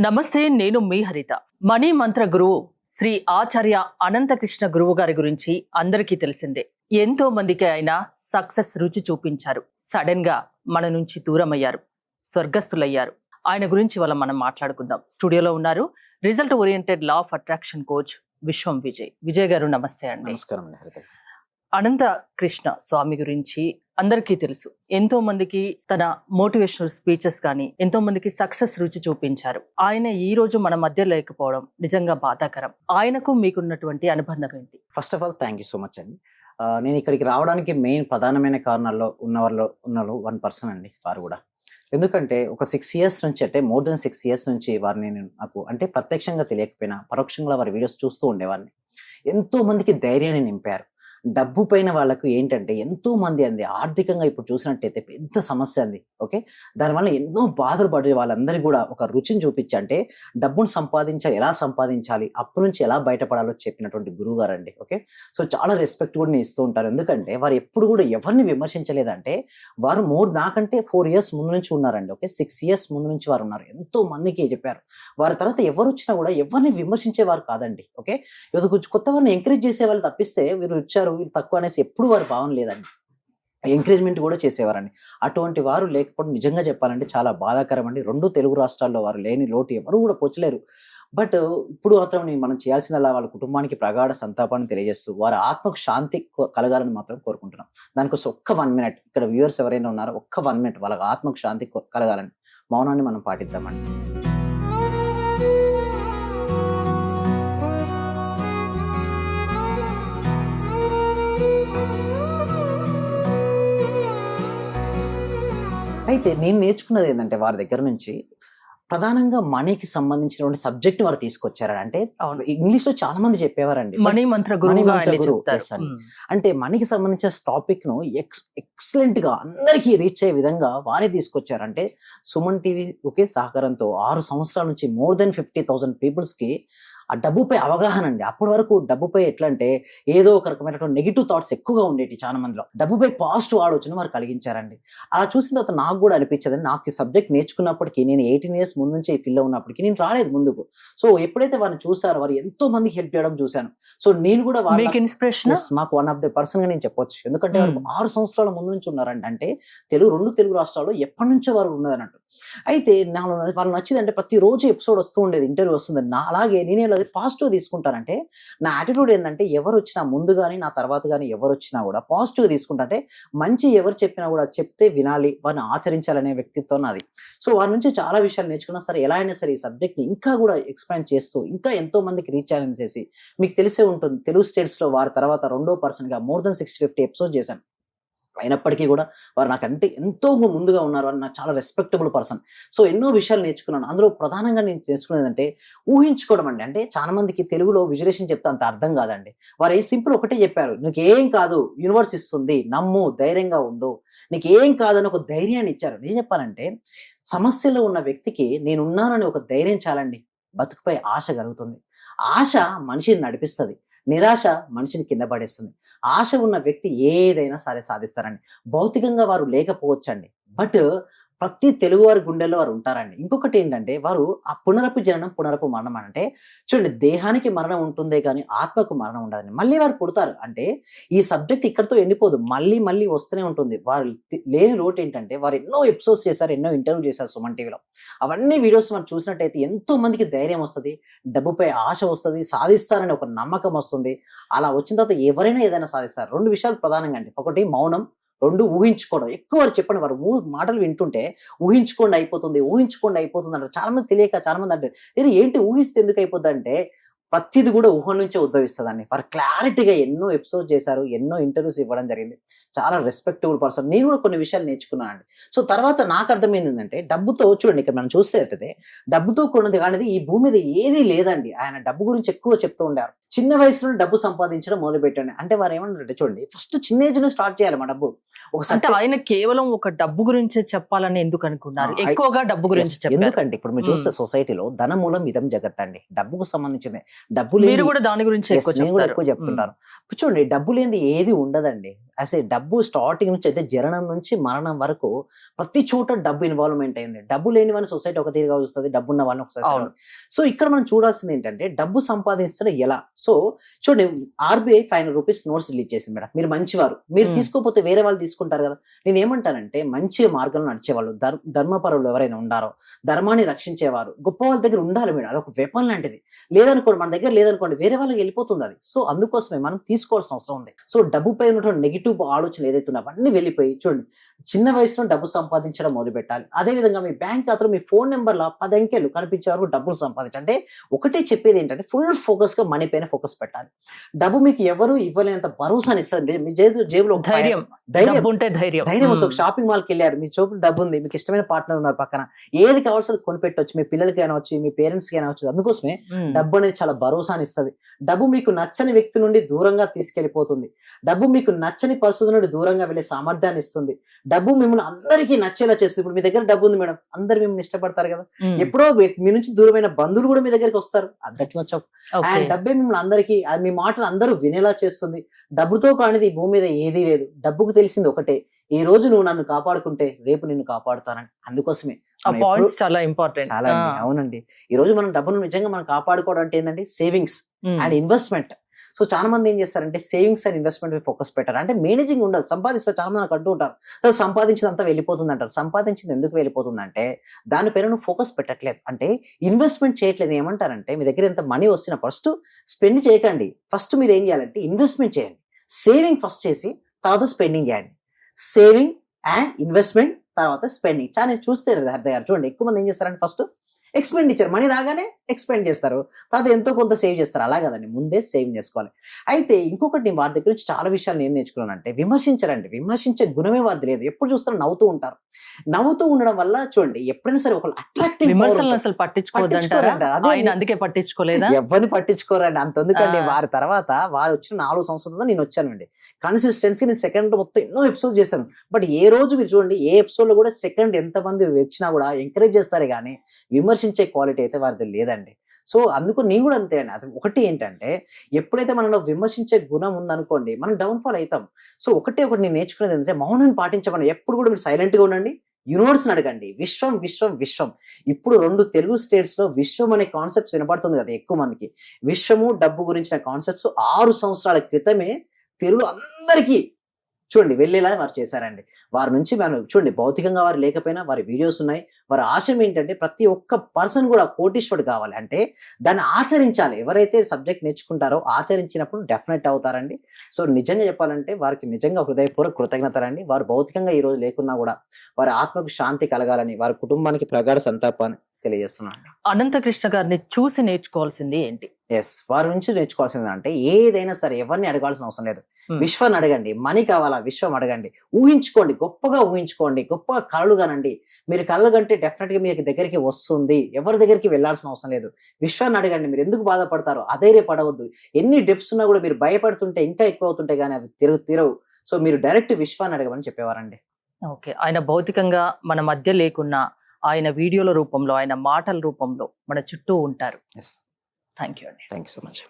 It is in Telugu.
నమస్తే, నేను మీ హరిత. మనీ మంత్ర గురువు శ్రీ ఆచార్య అనంతకృష్ణ గురువు గారి గురించి అందరికీ తెలిసిందే. ఎంతో మందికి ఆయన సక్సెస్ రుచి చూపించారు. సడన్ గా మన నుంచి దూరమయ్యారు, స్వర్గస్థులయ్యారు. ఆయన గురించి వాళ్ళ మనం మాట్లాడుకుందాం. స్టూడియోలో ఉన్నారు result oriented law of attraction coach విశ్వం విజయ్. విజయ్ గారు నమస్తే అండి. నమస్కారం హరిత. అనంత కృష్ణ స్వామి గురించి అందరికీ తెలుసు. ఎంతో మందికి తన మోటివేషనల్ స్పీచెస్ కానీ ఎంతో మందికి సక్సెస్ రుచి చూపించారు. ఆయన ఈ రోజు మన మధ్య లేకపోవడం నిజంగా బాధాకరం. ఆయనకు మీకున్నటువంటి అనుబంధం ఏంటి? First of all thank you so much అండి. నేను ఇక్కడికి రావడానికి మెయిన్ ప్రధానమైన కారణాల్లో ఉన్న 1% అండి వారు కూడా. ఎందుకంటే ఒక 6 years నుంచి, అంటే మోర్ దెన్ 6 years నుంచి వారిని నాకు అంటే ప్రత్యక్షంగా తెలియకపోయినా పరోక్షంగా వారి వీడియోస్ చూస్తూ ఉండేవాడిని. ఎంతో మందికి ధైర్యాన్ని నింపారు. డబ్బు పైన వాళ్ళకు ఏంటంటే ఎంతో మంది అండి ఆర్థికంగా ఇప్పుడు చూసినట్టయితే పెద్ద సమస్య అంది. ఓకే, దానివల్ల ఎన్నో బాధలు పడే వాళ్ళందరికీ కూడా ఒక రుచిని చూపించి, అంటే డబ్బును సంపాదించాలి, ఎలా సంపాదించాలి, అప్పు నుంచి ఎలా బయటపడాలో చెప్పినటువంటి గురువు గారు అండి. ఓకే, సో చాలా రెస్పెక్ట్ కూడా నేను ఇస్తూ ఉంటారు. ఎందుకంటే వారు ఎప్పుడు కూడా ఎవరిని విమర్శించలేదంటే, వారు నాకంటే 4 years ముందు నుంచి ఉన్నారండి. ఓకే, 6 years ముందు నుంచి వారు ఉన్నారు. ఎంతో మందికి చెప్పారు. వారి తర్వాత ఎవరు వచ్చినా కూడా ఎవరిని విమర్శించేవారు కాదండి. ఓకే, ఏదో కొంచెం కొత్త వారిని ఎంకరేజ్ చేసే వాళ్ళు తప్పిస్తే వీరు వచ్చారు వీళ్ళు తక్కువ అనేసి ఎప్పుడు వారి భావన లేదండి. ఎంకరేజ్మెంట్ కూడా చేసేవారండి. అటువంటి వారు లేకపోవడం నిజంగా చెప్పాలంటే చాలా బాధాకరం అండి. 2 తెలుగు రాష్ట్రాల్లో వారు లేని లోటు ఎవరు కూడా పోచలేరు. బట్ ఇప్పుడు మాత్రం మనం చేయాల్సిందల్లా వాళ్ళ కుటుంబానికి ప్రగాఢ సంతాపాన్ని తెలియజేస్తూ వారి ఆత్మకు శాంతి కలగాలని మాత్రం కోరుకుంటున్నాం. దానికోసం ఒక్క 1 minute ఇక్కడ వ్యూవర్స్ ఎవరైనా ఉన్నారో ఒక్క 1 minute వాళ్ళ ఆత్మకు శాంతి కలగాలని మౌనాన్ని మనం పాటిద్దామండి. అయితే నేను నేర్చుకున్నది ఏంటంటే వారి దగ్గర నుంచి ప్రధానంగా మనీకి సంబంధించినటువంటి సబ్జెక్ట్ వారు తీసుకొచ్చారు. అంటే ఇంగ్లీష్ లో చాలా మంది చెప్పేవారండి మనీ మంత్ర గురువు. అంటే మనీకి సంబంధించిన టాపిక్ ను ఎక్సలెంట్ గా అందరికీ రీచ్ అయ్యే విధంగా వారే తీసుకొచ్చారు. అంటే సుమన్ టీవీ ఒకే సహకారంతో 6 సంవత్సరాల నుంచి మోర్ దెన్ 50,000 పీపుల్స్ కి ఆ డబ్బుపై అవగాహన అండి. అప్పటి వరకు డబ్బుపై ఎట్లా అంటే ఏదో ఒక రకమైనటువంటి నెగిటివ్ థాట్స్ ఎక్కువగా ఉండేవి చాలా మందిలో. డబ్బుపై పాజిటివ్ ఆలోచన వారు కలిగించారండి. అలా చూసిన తర్వాత నాకు కూడా అనిపించదు, నాకు ఈ సబ్జెక్ట్ నేర్చుకున్నప్పటికీ నేను 18 years ముందు నుంచి ఈ ఫీల్డ్ లో ఉన్నప్పటికీ నేను రాలేదు ముందుకు. సో ఎప్పుడైతే వారిని చూసారో వారు ఎంతో మందికి హెల్ప్ చేయడం చూశాను. సో నేను కూడా మాకు వన్ ఆఫ్ ద పర్సన్ గా నేను చెప్పొచ్చు. ఎందుకంటే వారు 6 సంవత్సరాల ముందు నుంచి ఉన్నారండి. అంటే 2 తెలుగు రాష్ట్రాల్లో ఎప్పటి నుంచో వారు ఉన్నది అన్నట్టు. అయితే వాళ్ళు నచ్చిందంటే ప్రతిరోజు ఎపిసోడ్ వస్తూ ఉండేది, ఇంటర్వ్యూ వస్తుంది. అలాగే నేను పాజిటివ్ తీసుకుంటానంటే నా యాటిట్యూడ్ ఏంటంటే ఎవరు వచ్చినా ముందు కానీ నా తర్వాత కానీ ఎవరు వచ్చినా కూడా పాజిటివ్ తీసుకుంటా. అంటే మంచి ఎవరు చెప్పినా కూడా చెప్తే వినాలి, వారిని ఆచరించాలనే వ్యక్తిత్వం నాది. సో వారి నుంచి చాలా విషయాలు నేర్చుకున్నా సరే, ఎలా అయినా సరే ఈ సబ్జెక్ట్ ని ఇంకా కూడా ఎక్స్పాండ్ చేస్తూ ఇంకా ఎంతో మందికి రీచ్ ఛాలెంజ్ చేసి, మీకు తెలిసే ఉంటుంది తెలుగు స్టేట్స్ లో వారి తర్వాత 2వ పర్సన్ గా మోర్ దెన్ 650 ఎపిసోడ్ చేశాను. అయినప్పటికీ కూడా వారు నాకంటే ఎంతో ముందుగా ఉన్నారు. అని నాకు చాలా రెస్పెక్టబుల్ పర్సన్. సో ఎన్నో విషయాలు నేర్చుకున్నాను. అందులో ప్రధానంగా నేను నేర్చుకునేది అంటే ఊహించుకోవడం అండి. అంటే చాలా మందికి తెలుగులో విజులేషన్ చెప్తే అంత అర్థం కాదండి. వారు సింపుల్ ఒకటే చెప్పారు, నీకు ఏం కాదు, యూనివర్స్ ఇస్తుంది, నమ్ము, ధైర్యంగా ఉండు, నీకు ఏం కాదని ఒక ధైర్యాన్ని ఇచ్చారు. ఏం చెప్పాలంటే సమస్యలో ఉన్న వ్యక్తికి నేనున్నానని ఒక ధైర్యం చాలండి, బతుకుపై ఆశ కలుగుతుంది. ఆశ మనిషిని నడిపిస్తుంది, నిరాశ మనిషిని కింద పడేస్తుంది. ఆశ ఉన్న వ్యక్తి ఏదైనా సరే సాధిస్తారండి. భౌతికంగా వారు లేకపోవచ్చండి, బట్ ప్రతి తెలుగువారి గుండెల్లో వారు ఉంటారండి. ఇంకొకటి ఏంటంటే వారు ఆ పునరపు జననం పునరపు మరణం అంటే చూడండి, దేహానికి మరణం ఉంటుందే కానీ ఆత్మకు మరణం ఉండదండి. మళ్ళీ వారు పుడతారు. అంటే ఈ సబ్జెక్ట్ ఇక్కడితో ఎండిపోదు, మళ్ళీ మళ్ళీ వస్తూనే ఉంటుంది. వారు లేని లోటు ఏంటంటే వారు ఎన్నో ఎపిసోడ్స్ చేశారు, ఎన్నో ఇంటర్వ్యూ చేశారు సుమన్ టీవీలో. అవన్నీ వీడియోస్ మనం చూసినట్టయితే ఎంతో మందికి ధైర్యం వస్తుంది, డబ్బుపై ఆశ వస్తుంది, సాధిస్తారని ఒక నమ్మకం వస్తుంది. అలా వచ్చిన తర్వాత ఎవరైనా ఏదైనా సాధిస్తారు. 2 విషయాలు ప్రధానంగా అండి. ఒకటి మౌనం, 2 ఊహించుకోవడం. ఎక్కువ వారు చెప్పండి, వారు మాటలు వింటుంటే ఊహించుకోండి అయిపోతుంది అంటారు. చాలా మంది తెలియక చాలా మంది అంటారు, ఏంటి ఊహిస్తే ఎందుకు అయిపోద్ది అంటే ప్రతిది కూడా ఊహ నుంచే ఉద్భవిస్తుందండి. వారు క్లారిటీగా ఎన్నో ఎపిసోడ్ చేశారు, ఎన్నో ఇంటర్వ్యూస్ ఇవ్వడం జరిగింది. చాలా రెస్పెక్టబుల్ పర్సన్. నేను కూడా కొన్ని విషయాలు నేర్చుకున్నాను అండి. సో తర్వాత నాకు అర్థమైంది ఏంటంటే డబ్బుతో చూడండి, ఇక్కడ మనం చూస్తే డబ్బుతో కొన్నది కానీ ఈ భూమి మీద ఏదీ లేదండి. ఆయన డబ్బు గురించి ఎక్కువ చెప్తూ ఉండారు. చిన్న వయసులో డబ్బు సంపాదించడం మొదలు పెట్టండి. అంటే వారు ఏమన్నారంటే చూడండి, ఫస్ట్ చిన్న ఏజ్ లో స్టార్ట్ చేయాలి మా డబ్బు. అంటే ఆయన కేవలం ఒక డబ్బు గురించే చెప్పాలని ఎందుకు అనుకున్నారు? ఎక్కువగా డబ్బు గురించి ఎందుకంటే ఇప్పుడు మీరు చూస్తే సొసైటీలో ధనమూలం ఇదం జగత్ అండి. డబ్బుకు సంబంధించింది. డబ్బు మీరు కూడా దాని గురించి ఎక్కువ చెప్తుంటారు. చూడండి, డబ్బు లేనిది ఏది ఉండదండి. అసలు డబ్బు స్టార్టింగ్ నుంచి అంటే జననం నుంచి మరణం వరకు ప్రతి చోట డబ్బు ఇన్వాల్వ్మెంట్ అయింది. డబ్బు లేని వాళ్ళని సొసైటీ ఒక తీరుగా చూస్తుంది, డబ్బు ఉన్న వాళ్ళని ఒకసారి. అవును. సో ఇక్కడ మనం చూడాల్సింది ఏంటంటే డబ్బు సంపాదించడం ఎలా. సో చూడండి, ఆర్బీఐ 500 రూపీస్ నోట్స్ రిలీజ్ చేసింది మేడం. మీరు మంచివారు, మీరు తీసుకోకపోతే వేరే వాళ్ళు తీసుకుంటారు కదా. నేను ఏమంటానంటే మంచి మార్గంలో నడిచేవాళ్ళు, ధర్మపరులు ఎవరైనా ఉండారో, ధర్మాన్ని రక్షించేవారు గొప్ప వాళ్ళ దగ్గర ఉండాలి మేడం. అదొక వెపన్ లాంటిది. లేదనుకోండి, మన దగ్గర లేదనుకోండి, వేరే వాళ్ళకి వెళ్ళిపోతుంది అది. సో అందుకోసమే మనం తీసుకోవాల్సిన అవసరం ఉంది. సో డబ్బుపై ఉన్నటువంటి నెగిటివ్ ఆలోచనలు ఏదైతే ఉన్నాయో అవన్నీ వెళ్ళిపోయి చూడండి, చిన్న వయసులో డబ్బు సంపాదించడం మొదలు పెట్టాలి. అదే విధంగా మీ బ్యాంక్ ఖాతాలో మీ ఫోన్ నెంబర్ లో 10 అంకెలు కనిపించే వరకు డబ్బులు సంపాదించాలి. అంటే ఒకటే చెప్పేది ఏంటంటే ఫుల్ ఫోకస్ గా మనీ పైన ఫోకస్ పెట్టాలి. డబ్బు మీకు ఎవరు ఇవ్వలేనంత భరోసాని ఇస్తుంది. మీ జేబులో ఒక ధైర్యం ధైర్యం ఉంటే ధైర్యం. ధైర్యం వస్తుంది. ఒక షాపింగ్ మాల్కి వెళ్ళారు, మీ చోపు డబ్బు ఉంది, మీకు ఇష్టమైన పార్ట్నర్ ఉన్నారు పక్కన, ఏది కావాల్సి అది కొనిపెట్టవచ్చు. మీ పిల్లలకి అనవచ్చు, మీ పేరెంట్స్ కి అనవచ్చు. అందుకోసమే డబ్బు అనేది చాలా భరోసాని ఇస్తుంది. డబ్బు మీకు నచ్చని వ్యక్తి నుండి దూరంగా తీసుకెళ్లిపోతుంది. డబ్బు మీకు నచ్చని పరిస్థితుల నుండి దూరంగా వెళ్ళే సామర్థ్యాన్ని ఇస్తుంది. డబ్బు మిమ్మల్ని అందరికీ నచ్చేలా చేస్తుంది. ఇప్పుడు మీ దగ్గర డబ్బు ఉంది మేడం, అందరు మిమ్మల్ని ఇష్టపడతారు కదా. ఎప్పుడో మీ నుంచి దూరమైన బంధువులు కూడా మీ దగ్గరికి వస్తారు. దట్ మచ్ ఆఫ్ అండ్ డబ్బే మిమ్మల్ని అందరికీ, అది మీ మాటలు అందరూ వినేలా చేస్తుంది. డబ్బుతో కానిది ఈ భూమి మీద ఏదీ లేదు. డబ్బుకు తెలిసింది ఒకటే, ఈ రోజు నువ్వు నన్ను కాపాడుకుంటే రేపు నిన్ను కాపాడుతానని. అందుకోసమే చాలా ఇంపార్టెంట్. చాలా అవునండి. ఈ రోజు మనం డబ్బును నిజంగా మనం కాపాడుకోవడం అంటే ఏంటంటే సేవింగ్స్ అండ్ ఇన్వెస్ట్మెంట్. సో చాలా మంది ఏం చేస్తారంటే సేవింగ్స్ అండ్ ఇన్వెస్ట్మెంట్ ఫోకస్ పెట్టారు. అంటే మేనేజింగ్ ఉండదు. సంపాదిస్తారు, చాలా మంది నాకు అంటూ ఉంటారు, సంపాదించిందంతా వెళ్ళిపోతుంది అంటారు. సంపాదించింది ఎందుకు వెళ్ళిపోతుంది అంటే దానిపైన నువ్వు ఫోకస్ పెట్టట్లేదు, అంటే ఇన్వెస్ట్మెంట్ చేయట్లేదు. ఏమంటారంటే మీ దగ్గర ఎంత మనీ వచ్చినా ఫస్ట్ స్పెండ్ చేయకండి. ఫస్ట్ మీరు ఏం చేయాలంటే ఇన్వెస్ట్మెంట్ చేయండి. సేవింగ్ ఫస్ట్ చేసి తర్వాత స్పెండింగ్ చేయండి. సేవింగ్ అండ్ ఇన్వెస్ట్మెంట్ తర్వాత స్పెండింగ్. చాలా నేను చూస్తే హరిత గారు చూడండి, ఎక్కువ మంది ఏం చేస్తారంటే ఫస్ట్ ఎక్స్పెండిచర్, మనీ రాగానే ఎక్స్పెండ్ చేస్తారు, తర్వాత ఎంతో కొంత సేవ్ చేస్తారు. అలా కదండి, ముందే సేవింగ్ చేసుకోవాలి. అయితే ఇంకొకటి నేను వారి దగ్గర నుంచి చాలా విషయాలు నేను నేర్చుకున్నానంటే విమర్శించరండి. విమర్శించే గుణమే వారిది లేదు. ఎప్పుడు చూస్తారో నవ్వుతూ ఉంటారు. నవ్వుతూ ఉండడం వల్ల చూడండి ఎప్పుడైనా సరే ఒక అట్రాక్టివ్ విమర్శలను అసలు పట్టించుకోదంటారా? ఆయన అందుకే పట్టించుకోలేదా? ఎవరిని పట్టించుకోరండి. అంతెందుకండి, వారి తర్వాత వారు వచ్చిన 4 సంవత్సరాలతో నేను వచ్చానండి. కన్సిస్టెన్సీ నేను సెకండ్ మొత్తం ఎన్నో ఎపిసోడ్ చేశాను. బట్ ఏ రోజు మీరు చూడండి, ఏ ఎపిసోడ్ లో కూడా సెకండ్ ఎంతమంది వచ్చినా కూడా ఎంకరేజ్ చేస్తారు కానీ విమర్శించే క్వాలిటీ అయితే వారిది లేదండి. సో అందుకు నేను కూడా అంతే అండి. అది ఒకటి ఏంటంటే ఎప్పుడైతే మనలో విమర్శించే గుణం ఉందనుకోండి మనం డౌన్ ఫాల్ అవుతాం. సో ఒకటి నేను నేర్చుకునేది ఏంటంటే మౌనాన్ని పాటించమని. ఎప్పుడు కూడా మీరు సైలెంట్ గా ఉండండి, యూనివర్స్ అడగండి. విశ్వం విశ్వం విశ్వం. ఇప్పుడు 2 తెలుగు స్టేట్స్ లో విశ్వం అనే కాన్సెప్ట్స్ వినపడుతుంది కదా ఎక్కువ మందికి. విశ్వము డబ్బు గురించిన కాన్సెప్ట్స్ 6 సంవత్సరాల క్రితమే తెలుగు అందరికీ చూడండి వెళ్ళేలా వారు చేశారండి. వారి నుంచి మనం చూడండి భౌతికంగా వారు లేకపోయినా వారి వీడియోస్ ఉన్నాయి. వారి ఆశయం ఏంటంటే ప్రతి ఒక్క పర్సన్ కూడా కోటీశ్వరుడు కావాలి, అంటే దాన్ని ఆచరించాలి. ఎవరైతే సబ్జెక్ట్ నేర్చుకుంటారో ఆచరించినప్పుడు డెఫినెట్ అవుతారండి. సో నిజంగా చెప్పాలంటే వారికి నిజంగా హృదయపూర్వక కృతజ్ఞతలండి. వారు భౌతికంగా ఈ రోజు లేకున్నా కూడా వారి ఆత్మకు శాంతి కలగాలని, వారి కుటుంబానికి ప్రగాఢ సంతాపాన్ని తెలియజేస్తున్నాను. అనంతకృష్ణ గారిని చూసి నేర్చుకోవాల్సింది ఏంటి? వారి నుంచి నేర్చుకోవాల్సింది అంటే ఏదైనా సరే ఎవరిని అడగాల్సిన అవసరం లేదు. విశ్వాన్ని అడగండి. మనీ కావాలా, విశ్వం అడగండి. ఊహించుకోండి, గొప్పగా ఊహించుకోండి, గొప్పగా కళలు కనండి. మీరు కళలు కంటే డెఫినెట్ గా మీకు దగ్గరికి వస్తుంది. ఎవరి దగ్గరికి వెళ్లాల్సిన అవసరం లేదు. విశ్వాన్ని అడగండి. మీరు ఎందుకు బాధపడతారు, అధైర్యపడవద్దు. ఎన్ని డెప్స్ ఉన్నా కూడా మీరు భయపడుతుంటే ఇంకా ఎక్కువ అవుతుంటే కానీ అవి తిరవు. సో మీరు డైరెక్ట్ విశ్వాన్ని అడగమని చెప్పేవారండి. ఓకే, ఆయన భౌతికంగా మన మధ్య లేకున్నా ఆయన వీడియోల రూపంలో, ఆయన మాటల రూపంలో మన చుట్టూ ఉంటారు. థ్యాంక్ యూ అండి. Thank you so much.